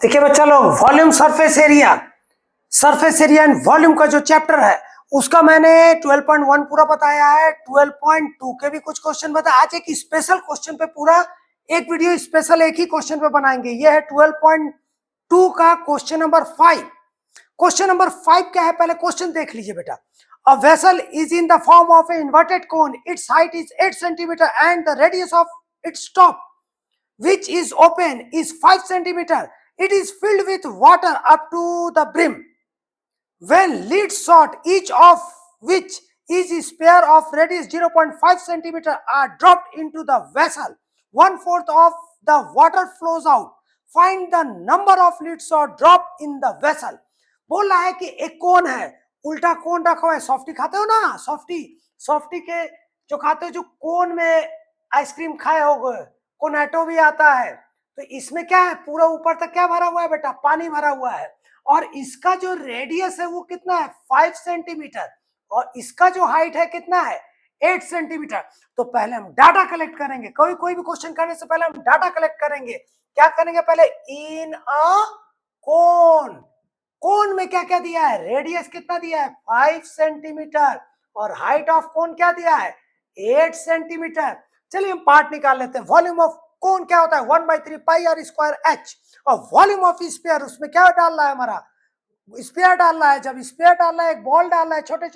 देखिए बच्चा लोग, volume surface area and volume का जो चैप्टर है उसका मैंने 12.1 पूरा बताया है। 12.2 के भी कुछ क्वेश्चन बताया। आज एक स्पेशल क्वेश्चन पे पूरा एक वीडियो स्पेशल एक ही क्वेश्चन पे बनाएंगे। ये है 12.2 का क्वेश्चन नंबर 5। क्वेश्चन नंबर 5 क्या है, पहले क्वेश्चन देख लीजिए बेटा। A vessel is in the form of A inverted cone, it's height is 8 centimetre and the radius of its top which is open is 5 centimeter. It is filled with water up to the brim. When lid shot, each of which is a spare of radius 0.5 centimeter are dropped into the vessel. 1/4 of the water flows out. Find the number of lid shot dropped in the vessel. बोल रहा है कि एक कोन है, उल्टा कोन रखा हुआ है। सॉफ्टी खाते हो ना, सॉफ्टी के जो खाते हो, जो कोन में आइसक्रीम खाए होगे, कोनेटो भी आता है। तो इसमें क्या है, पूरा ऊपर तक क्या भरा हुआ है बेटा, पानी भरा हुआ है। और इसका जो रेडियस है वो कितना है, 5 सेंटीमीटर। और इसका जो हाइट है कितना है, 8 सेंटीमीटर। तो पहले हम डाटा कलेक्ट करेंगे। कोई भी क्वेश्चन करने से पहले हम डाटा कलेक्ट करेंगे। क्या करेंगे, पहले इन अ कोन में क्या क्या दिया है, रेडियस कितना दिया है, 5 सेंटीमीटर। और हाइट ऑफ कोन क्या दिया है, 8 सेंटीमीटर। चलिए हम पार्ट निकाल लेते हैं। वॉल्यूम ऑफ कोन क्या होता है, 1/3 पाई आर स्क्वायर एच। और वॉल्यूम ऑफ स्फीयर, उसमें क्या डाल रहा है, हमारा स्फीयर डाल रहा है। जब स्फीयर डाल रहा है, एक बॉल डाल रहा है, छोटे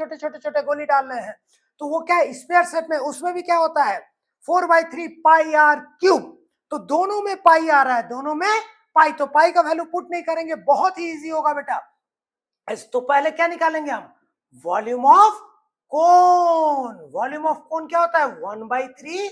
गोली डाल रहे हैं, तो वो क्या है, स्फीयर सेट में उसमें भी क्या होता है, 4/3 पाई आर क्यूब। तो दोनों में पाई आ रहा है, दोनों में पाई। तो पाई का वैल्यू पुट नहीं करेंगे, बहुत ही इजी होगा बेटा। तो पहले क्या निकालेंगे हम, volume of cone. Volume of कोन क्या होता है, 1/3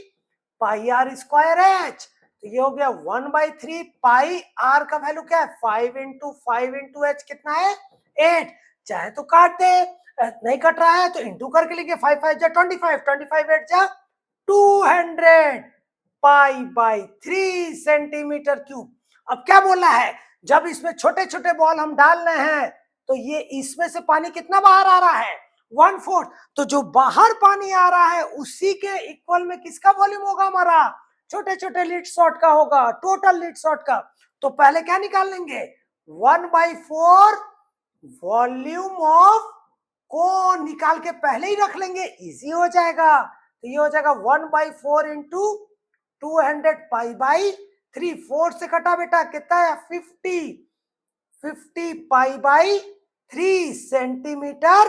पाई आर स्क्वायर एच। तो ये हो गया 1/3 पाई आर का वैल्यू क्या है, 5 इंटू 5 इंटू एच कितना है, 8। चाहे तो काट दे, नहीं कट रहा है तो इंटू करके लिखिए, 5 5 जा 25, 25 8 जा 200 पाई/3 सेंटीमीटर क्यूब। अब क्या बोलना है, जब इसमें छोटे छोटे बॉल हम डाल रहे हैं तो ये इसमें से पानी कितना बाहर आ रहा है, 1/4। तो जो बाहर पानी आ रहा है उसी के इक्वल में किसका वॉल्यूम होगा, हमारा छोटे छोटे लिड शॉट का होगा, टोटल लिड शॉट का। तो पहले क्या निकाल लेंगे, 1/4 वॉल्यूम ऑफ कोन निकाल के पहले ही रख लेंगे, इजी हो जाएगा। तो ये हो जाएगा 1/4 इंटू 200 पाई/3। 4 से कटा बेटा कितना है, 50 पाई/3 सेंटीमीटर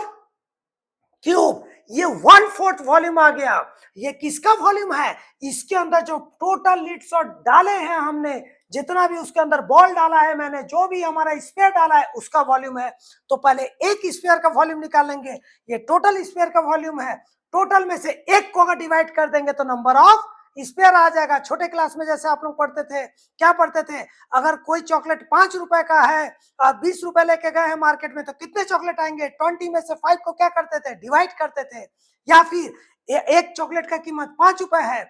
क्यूब। ये 1/4 वॉल्यूम आ गया। ये किसका वॉल्यूम है, इसके अंदर जो टोटल लिड शॉट डाले हैं हमने, जितना भी उसके अंदर बॉल डाला है मैंने, जो भी हमारा स्फीयर डाला है उसका वॉल्यूम है। तो पहले एक स्फीयर का वॉल्यूम निकालेंगे, ये टोटल स्फीयर का वॉल्यूम है। टोटल में से एक को अगर डिवाइड कर देंगे तो नंबर ऑफ स्फीयर आ जाएगा। छोटे क्लास में जैसे आप लोग पढ़ते थे, क्या पढ़ते थे, अगर कोई चॉकलेट 5 रुपए का है और 20 रुपए लेके गए हैं मार्केट में, तो कितने चॉकलेट आएंगे, 20 में से 5 को क्या करते थे, डिवाइड करते थे। या फिर एक चॉकलेट का कीमत 5 रुपए है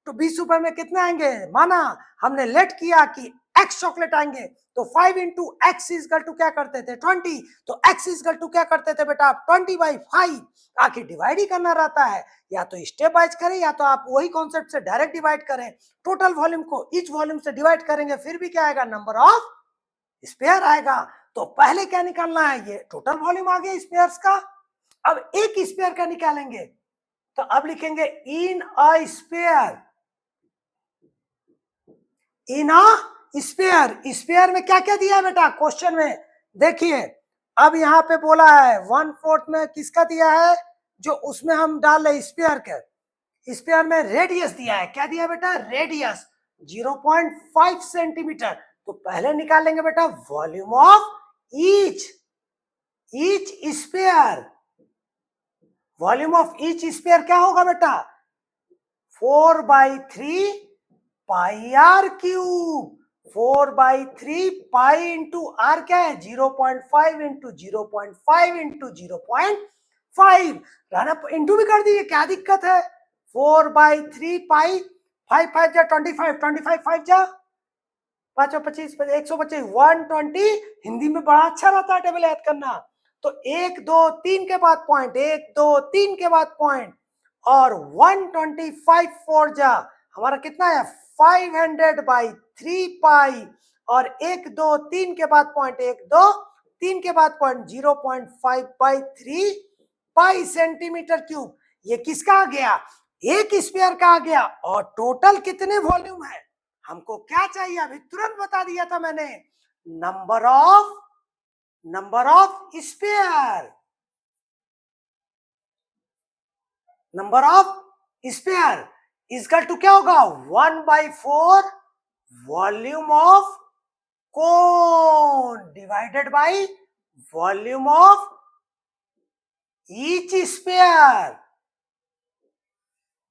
तो 20 रुपए में कितने आएंगे, माना हमने लेट किया कि x चॉकलेट आएंगे, तो 5 इंटू एक्स इजकल टू क्या करते थे, 20। तो x इजकल टू क्या करते थे बेटा, 20/5। आखिर डिवाइड ही करना रहता है, या तो स्टेप वाइज करें या तो आप वही कॉन्सेप्ट से डायरेक्ट डिवाइड करें। टोटल वॉल्यूम को ईच वॉल्यूम से डिवाइड करेंगे, फिर भी क्या आएगा, नंबर ऑफ स्पेयर आएगा। तो पहले क्या निकालना है, ये टोटल वॉल्यूम आ गया स्पेयर्स का। अब एक स्पेयर का निकालेंगे, तो अब लिखेंगे इन अ स्पेयर, इन अ स्पेयर। स्पेयर में क्या क्या दिया है बेटा, क्वेश्चन में देखिए। अब यहाँ पे बोला है 1/4 में किसका दिया है, जो उसमें हम डाल रहे स्पेयर के। स्पेयर में रेडियस दिया है, क्या दिया बेटा, रेडियस 0.5 सेंटीमीटर। तो पहले निकालेंगे बेटा volume of each sphere. Volume of each sphere क्या होगा बेटा, 4/3 pi r cube. 4/3 pi into r क्या है, 0.5 इंटू 0.5 इंटू 0.5। इंटू भी कर दिए, क्या दिक्कत है। 4/3 पाई, 5 5 जा 25, 25 5 जा 5 25, 125, 120। हिंदी में बड़ा अच्छा रहता है टेबल याद करना। तो 1 2 3 के बाद पॉइंट, 1 2 3 के बाद पॉइंट, और 125 4 जा हमारा कितना है, 500/3 पाई और 1 2 3 के बाद पॉइंट 1 2 3 के बाद पॉइंट 0.5/3 पाई सेंटीमीटर क्यूब। ये किसका आ गया? एक स्फीयर का आ गया। और टोटल कितने वॉल्यूम है हमको क्या चाहिए? अभी तुरंत बता दिया था मैंने, number of sphere, number of sphere equal to क्या होगा? 1/4 volume of cone divided by volume of each sphere,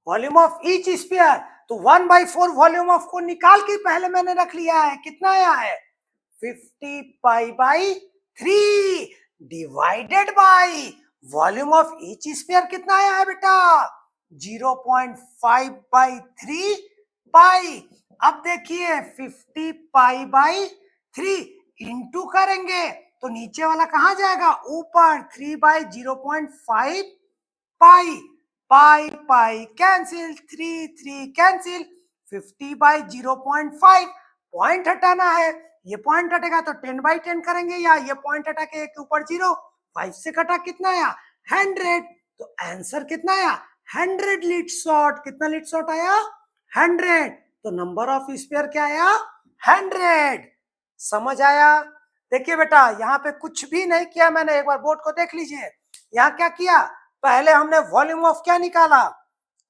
volume of each sphere. तो 1/4 वॉल्यूम ऑफ कोन निकाल के पहले मैंने रख लिया है, कितना आया है? 50π/3 divided by volume of each sphere कितना आया है बेटा? 0.5/3 पाई। अब देखिए 50π/3 इंटू करेंगे तो नीचे वाला कहां जाएगा? ऊपर 3/0.5 पाई, पाई पाई कैंसिल, 3 कैंसिल, 50/0.5 पॉइंट हटाना है। ये पॉइंट हटेगा तो 10/10 करेंगे, या ये पॉइंट हटा के एक ऊपर 0, 5 से कटा कितना आया? 100। तो आंसर कितना आया? 100 लीड शॉट। कितना लीड शॉट आया? 100। तो नंबर ऑफ स्फीयर क्या आया? 100। समझ आया? देखिए बेटा यहाँ पे कुछ भी नहीं किया मैंने, एक बार बोर्ड को देख लीजिए। यहाँ क्या किया? पहले हमने वॉल्यूम ऑफ क्या निकाला?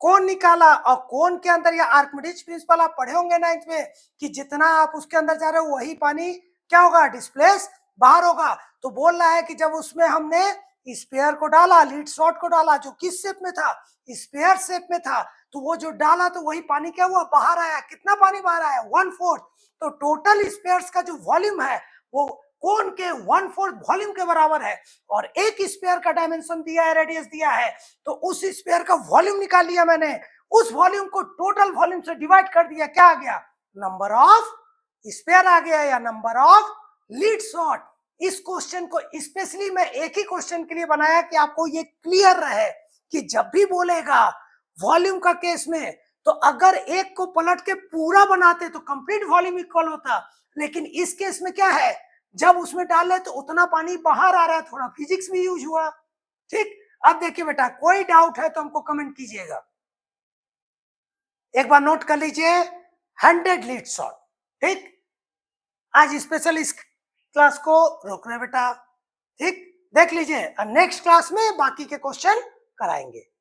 कोन निकाला। और कोन के अंदर, या आर्किमिडीज प्रिंसिपल आप पढ़े होंगे 9th में, कि जितना आप उसके अंदर जा रहे हो वही पानी क्या होगा? डिस्प्लेस बाहर होगा। तो बोल रहा है कि जब उसमें हमने स्फीयर को डाला, लीड शॉट को डाला, जो किस शेप में था? स्फीयर शेप में था, तो वो जो डाला तो वही पानी क्या हुआ? बाहर आया। कितना पानी बाहर आया? 1/4। तो टोटल स्फीयर्स का जो वॉल्यूम है वो कोन के 1/4 वॉल्यूम के बराबर है। और एक स्फीयर का डायमेंशन दिया है, रेडियस दिया है, तो उस स्फीयर का वॉल्यूम निकाल लिया मैंने। उस वॉल्यूम को टोटल वॉल्यूम से डिवाइड कर दिया, क्या आ गया? नंबर ऑफ स्फीयर आ गया, या नंबर ऑफ लीड शॉट। इस क्वेश्चन को स्पेशली मैं एक ही क्वेश्चन के लिए बनाया कि आपको ये क्लियर रहे कि जब भी बोलेगा वॉल्यूम का केस में, तो अगर एक को पलट के पूरा बनाते तो कंप्लीट वॉल्यूम इक्वल होता, लेकिन इस केस में क्या है? जब उसमें डाले तो उतना पानी बाहर आ रहा है, थोड़ा फिजिक्स भी यूज हुआ। ठीक, अब देखिए बेटा कोई डाउट है तो हमको कमेंट कीजिएगा। एक बार नोट कर लीजिए, 100 लीड शॉट। ठीक, आज स्पेशल इस क्लास को रोक रहे बेटा। ठीक, देख लीजिए, नेक्स्ट क्लास में बाकी के क्वेश्चन कराएंगे।